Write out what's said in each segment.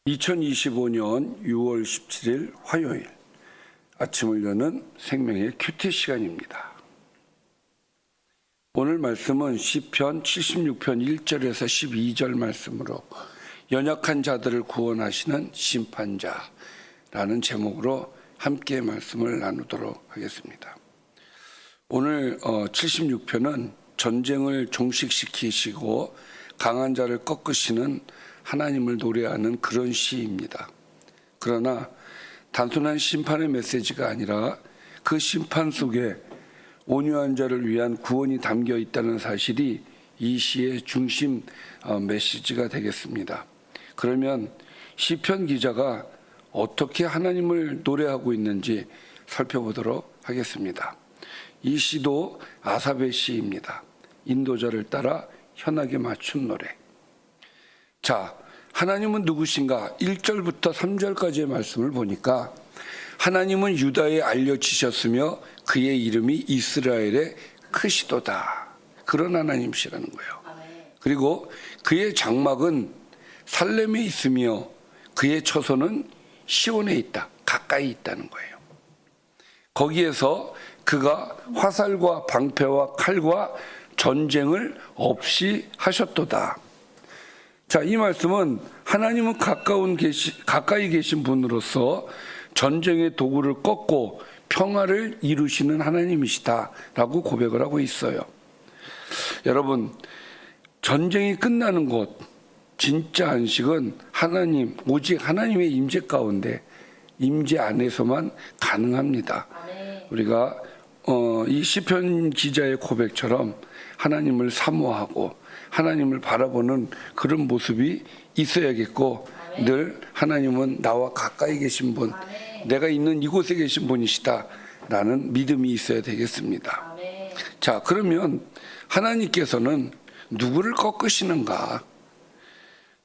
2025년 6월 17일 화요일 아침을 여는 생명의 큐티 시간입니다. 오늘 말씀은 시편 76편 1절에서 12절 말씀으로 연약한 자들을 구원하시는 심판자라는 제목으로 함께 말씀을 나누도록 하겠습니다. 오늘 76편은 전쟁을 종식시키시고 강한 자를 꺾으시는 하나님을 노래하는 그런 시입니다. 그러나 단순한 심판의 메시지가 아니라 그 심판 속에 온유한 자를 위한 구원이 담겨 있다는 사실이 이 시의 중심 메시지가 되겠습니다. 그러면 시편 기자가 어떻게 하나님을 노래하고 있는지 살펴보도록 하겠습니다. 이 시도 아삽의 시입니다. 인도자를 따라 현악에 맞춘 노래. 자, 하나님은 누구신가? 1절부터 3절까지의 말씀을 보니까 하나님은 유다에 알려지셨으며 그의 이름이 이스라엘의 크시도다. 그런 하나님이시라는 거예요. 그리고 그의 장막은 살렘에 있으며 그의 처소는 시온에 있다. 가까이 있다는 거예요. 거기에서 그가 화살과 방패와 칼과 전쟁을 없이 하셨도다. 자, 이 말씀은 하나님은 가까이 계신 분으로서 전쟁의 도구를 꺾고 평화를 이루시는 하나님이시다라고 고백을 하고 있어요. 여러분, 전쟁이 끝나는 곳, 진짜 안식은 하나님, 오직 하나님의 임재 가운데, 임재 안에서만 가능합니다. 우리가 이 시편 기자의 고백처럼 하나님을 사모하고 하나님을 바라보는 그런 모습이 있어야겠고, 늘 하나님은 나와 가까이 계신 분, 내가 있는 이곳에 계신 분이시다 라는 믿음이 있어야 되겠습니다. 자, 그러면 하나님께서는 누구를 꺾으시는가?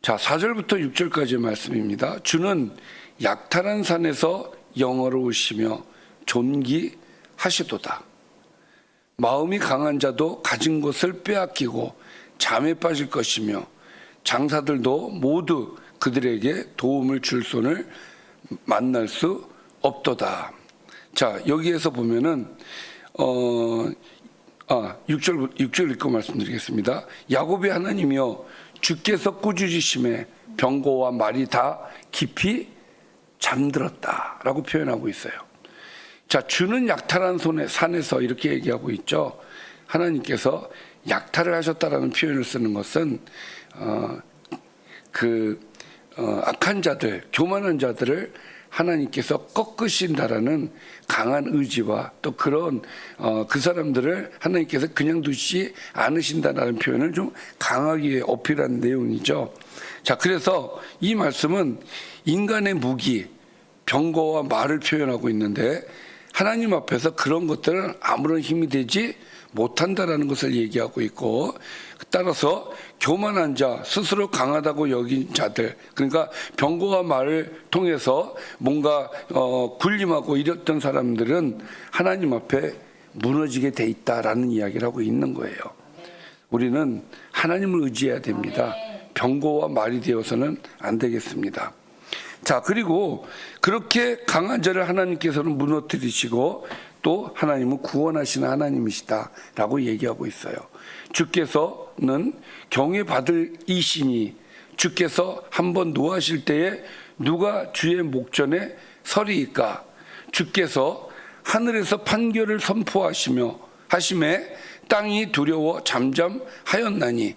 자, 4절부터 6절까지의 말씀입니다. 주는 약탈한 산에서 영화로우시며 존귀하시도다. 마음이 강한 자도 가진 것을 빼앗기고 잠에 빠질 것이며 장사들도 모두 그들에게 도움을 줄 손을 만날 수 없도다. 자, 여기에서 보면은 6절 읽고 말씀드리겠습니다. 야곱의 하나님이여 주께서 꾸짖으심에 병고와 말이 다 깊이 잠들었다라고 표현하고 있어요. 자, 주는 약탈한 산에서 이렇게 얘기하고 있죠. 하나님께서 약탈을 하셨다라는 표현을 쓰는 것은 악한 자들, 교만한 자들을 하나님께서 꺾으신다라는 강한 의지와 또 그런 그 사람들을 하나님께서 그냥 두지 않으신다라는 표현을 좀 강하게 어필한 내용이죠. 자, 그래서 이 말씀은 인간의 무기, 병거와 말을 표현하고 있는데 하나님 앞에서 그런 것들은 아무런 힘이 되지 못한다라는 것을 얘기하고 있고, 따라서 교만한 자, 스스로 강하다고 여긴 자들, 그러니까 병거와 말을 통해서 뭔가 군림하고 이랬던 사람들은 하나님 앞에 무너지게 돼 있다라는 이야기를 하고 있는 거예요. 우리는 하나님을 의지해야 됩니다. 병거와 말이 되어서는 안 되겠습니다. 자, 그리고 그렇게 강한 자를 하나님께서는 무너뜨리시고 또 하나님은 구원하시는 하나님이시다라고 얘기하고 있어요. 주께서는 경외받을 이시니 주께서 한번 노하실 때에 누가 주의 목전에 서리이까? 주께서 하늘에서 판결을 선포하시며 하심에 땅이 두려워 잠잠하였나니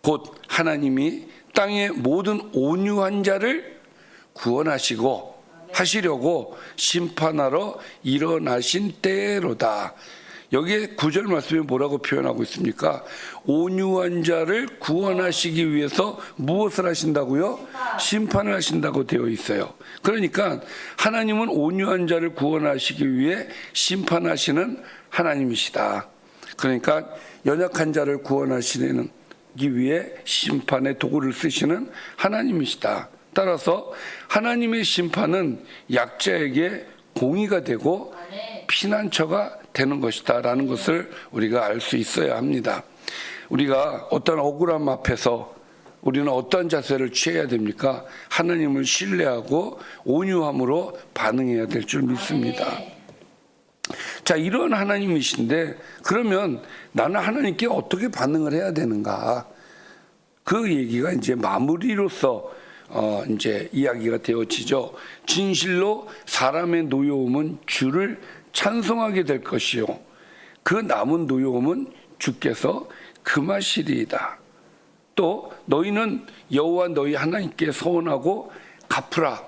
곧 하나님이 땅의 모든 온유한 자를 구원하시고 하시려고 심판하러 일어나신 때로다. 여기에 9절 말씀에 뭐라고 표현하고 있습니까? 온유한 자를 구원하시기 위해서 무엇을 하신다고요? 심판을 하신다고 되어 있어요. 그러니까 하나님은 온유한 자를 구원하시기 위해 심판하시는 하나님이시다. 그러니까 연약한 자를 구원하시기 위해 심판의 도구를 쓰시는 하나님이시다. 따라서 하나님의 심판은 약자에게 공의가 되고 피난처가 되는 것이다 라는 것을 우리가 알 수 있어야 합니다. 우리가 어떤 억울함 앞에서 우리는 어떠한 자세를 취해야 됩니까? 하나님을 신뢰하고 온유함으로 반응해야 될 줄 믿습니다. 자, 이런 하나님이신데 그러면 나는 하나님께 어떻게 반응을 해야 되는가? 그 얘기가 이제 마무리로서 이제 이야기가 되어지죠. 진실로 사람의 노여움은 주를 찬송하게 될 것이요 그 남은 노여움은 주께서 금하시리이다. 또 너희는 여호와 너희 하나님께 서원하고 갚으라.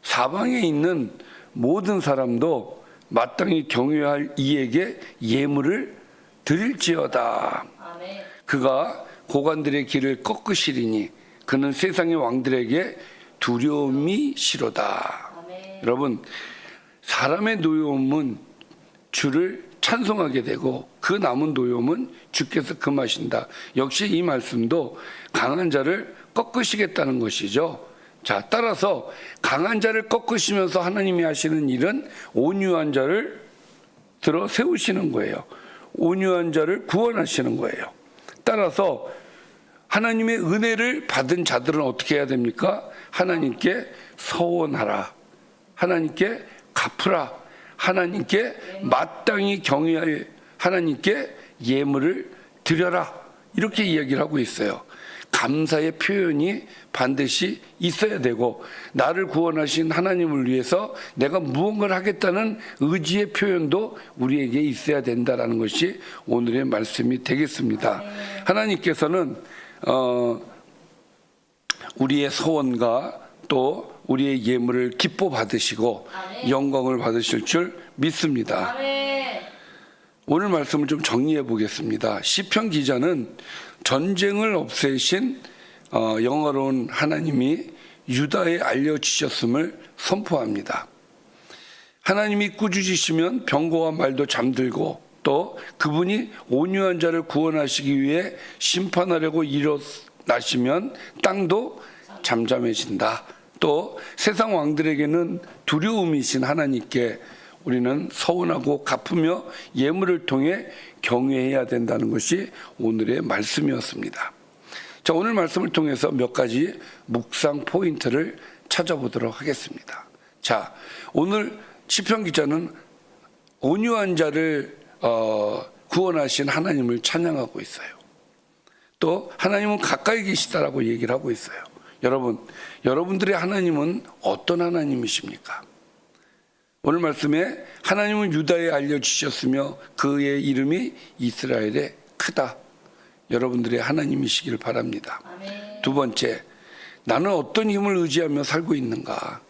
사방에 있는 모든 사람도 마땅히 경외할 이에게 예물을 드릴지어다. 아멘. 그가 고관들의 길을 꺾으시리니 그는 세상의 왕들에게 두려움이 싫어다. 아멘. 여러분, 사람의 노여움은 주를 찬송하게 되고 그 남은 노여움은 주께서 금하신다. 역시 이 말씀도 강한 자를 꺾으시겠다는 것이죠. 자, 따라서 강한 자를 꺾으시면서 하나님이 하시는 일은 온유한 자를 들어 세우시는 거예요. 온유한 자를 구원하시는 거예요. 따라서 하나님의 은혜를 받은 자들은 어떻게 해야 됩니까? 하나님께 서원하라. 하나님께 갚으라. 하나님께 마땅히 경외하여 하나님께 예물을 드려라. 이렇게 이야기를 하고 있어요. 감사의 표현이 반드시 있어야 되고 나를 구원하신 하나님을 위해서 내가 무언가를 하겠다는 의지의 표현도 우리에게 있어야 된다는 것이 오늘의 말씀이 되겠습니다. 하나님께서는 우리의 소원과 또 우리의 예물을 기뻐 받으시고 영광을 받으실 줄 믿습니다. 오늘 말씀을 좀 정리해 보겠습니다. 시편 기자는 전쟁을 없애신 영화로운 하나님이 유다에 알려주셨음을 선포합니다. 하나님이 꾸짖으시면 병거와 말도 잠들고 또 그분이 온유한 자를 구원하시기 위해 심판하려고 일어나시면 땅도 잠잠해진다. 또 세상 왕들에게는 두려움이신 하나님께 우리는 서운하고 갚으며 예물을 통해 경외해야 된다는 것이 오늘의 말씀이었습니다. 자, 오늘 말씀을 통해서 몇 가지 묵상 포인트를 찾아보도록 하겠습니다. 자, 오늘 시편 기자는 온유한 자를 구원하신 하나님을 찬양하고 있어요. 또 하나님은 가까이 계시다라고 얘기를 하고 있어요. 여러분들의 하나님은 어떤 하나님이십니까? 오늘 말씀에 하나님은 유다에 알려주셨으며 그의 이름이 이스라엘에 크다. 여러분들의 하나님이시기를 바랍니다. 아멘. 두 번째, 나는 어떤 힘을 의지하며 살고 있는가?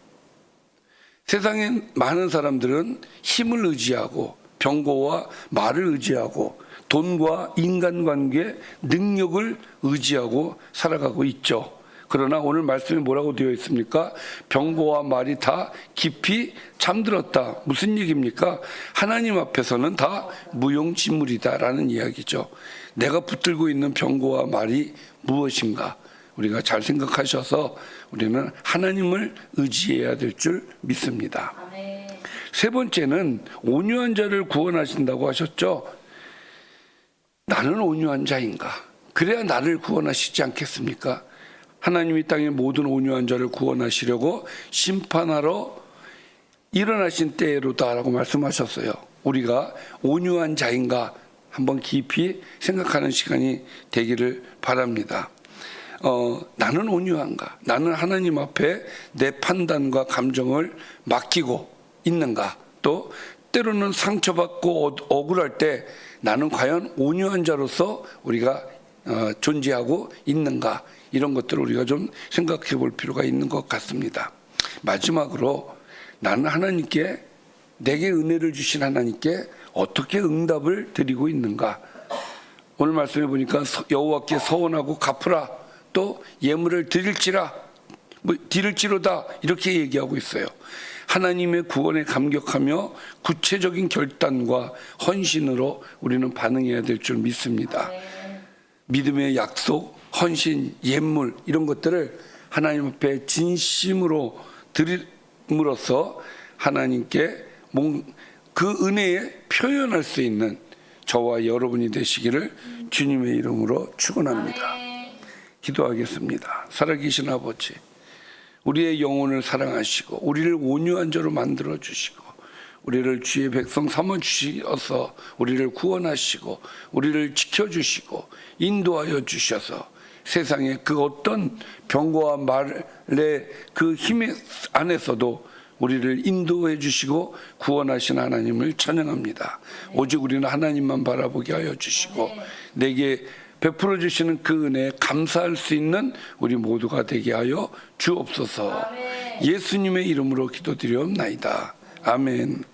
세상에 많은 사람들은 힘을 의지하고 병거와 말을 의지하고 돈과 인간관계, 능력을 의지하고 살아가고 있죠. 그러나 오늘 말씀에 뭐라고 되어 있습니까? 병거와 말이 다 깊이 잠들었다. 무슨 얘기입니까? 하나님 앞에서는 다 무용지물이다라는 이야기죠. 내가 붙들고 있는 병거와 말이 무엇인가? 우리가 잘 생각하셔서 우리는 하나님을 의지해야 될 줄 믿습니다. 아멘. 세 번째는 온유한 자를 구원하신다고 하셨죠. 나는 온유한 자인가? 그래야 나를 구원하시지 않겠습니까? 하나님이 땅의 모든 온유한 자를 구원하시려고 심판하러 일어나신 때로다라고 말씀하셨어요. 우리가 온유한 자인가 한번 깊이 생각하는 시간이 되기를 바랍니다. 나는 온유한가? 나는 하나님 앞에 내 판단과 감정을 맡기고 있는가? 또 때로는 상처받고 억울할 때 나는 과연 온유한 자로서 우리가 존재하고 있는가? 이런 것들을 우리가 좀 생각해 볼 필요가 있는 것 같습니다. 마지막으로 나는 하나님께 내게 은혜를 주신 하나님께 어떻게 응답을 드리고 있는가? 오늘 말씀해 보니까 여호와께 서원하고 갚으라. 또 예물을 드릴지로다 이렇게 얘기하고 있어요. 하나님의 구원에 감격하며 구체적인 결단과 헌신으로 우리는 반응해야 될 줄 믿습니다. 믿음의 약속, 헌신, 예물 이런 것들을 하나님 앞에 진심으로 드림으로써 하나님께 그 은혜에 표현할 수 있는 저와 여러분이 되시기를 주님의 이름으로 축원합니다. 기도하겠습니다. 살아계신 아버지, 우리의 영혼을 사랑하시고 우리를 온유한 자로 만들어 주시고 우리를 주의 백성 삼아 주셔서 우리를 구원하시고 우리를 지켜주시고 인도하여 주셔서 세상의 그 어떤 병거와 말의 그 힘 안에서도 우리를 인도해 주시고 구원하신 하나님을 찬양합니다. 오직 우리는 하나님만 바라보게 하여 주시고 내게 베풀어 주시는 그 은혜에 감사할 수 있는 우리 모두가 되게 하여 주옵소서. 예수님의 이름으로 기도드리옵나이다. 아멘.